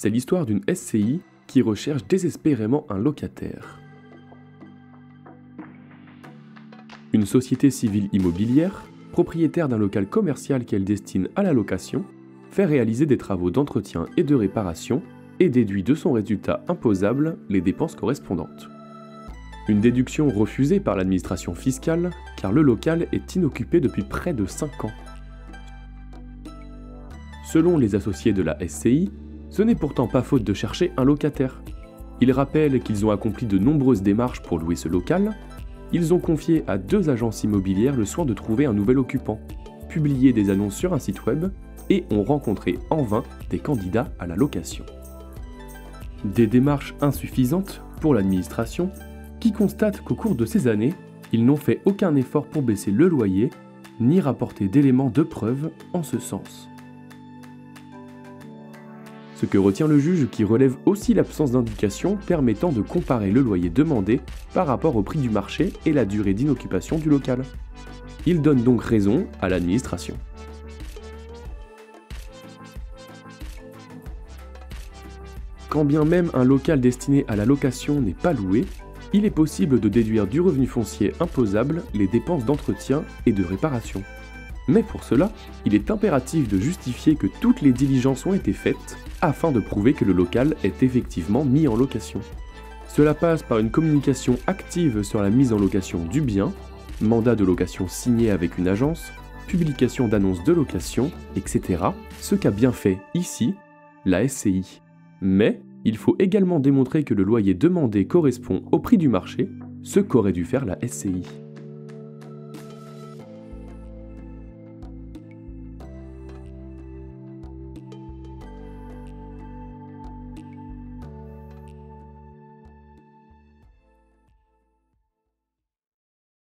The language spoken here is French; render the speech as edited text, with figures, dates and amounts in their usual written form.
C'est l'histoire d'une SCI qui recherche désespérément un locataire. Une société civile immobilière, propriétaire d'un local commercial qu'elle destine à la location, fait réaliser des travaux d'entretien et de réparation et déduit de son résultat imposable les dépenses correspondantes. Une déduction refusée par l'administration fiscale car le local est inoccupé depuis près de 5 ans. Selon les associés de la SCI, ce n'est pourtant pas faute de chercher un locataire. Ils rappellent qu'ils ont accompli de nombreuses démarches pour louer ce local. Ils ont confié à 2 agences immobilières le soin de trouver un nouvel occupant, publié des annonces sur un site web et ont rencontré en vain des candidats à la location. Des démarches insuffisantes pour l'administration qui constate qu'au cours de ces années, ils n'ont fait aucun effort pour baisser le loyer ni rapporter d'éléments de preuve en ce sens. Ce que retient le juge qui relève aussi l'absence d'indication permettant de comparer le loyer demandé par rapport au prix du marché et la durée d'inoccupation du local. Il donne donc raison à l'administration. Quand bien même un local destiné à la location n'est pas loué, il est possible de déduire du revenu foncier imposable les dépenses d'entretien et de réparation. Mais pour cela, il est impératif de justifier que toutes les diligences ont été faites afin de prouver que le local est effectivement mis en location. Cela passe par une communication active sur la mise en location du bien, mandat de location signé avec une agence, publication d'annonces de location, etc. Ce qu'a bien fait ici la SCI. Mais il faut également démontrer que le loyer demandé correspond au prix du marché, ce qu'aurait dû faire la SCI.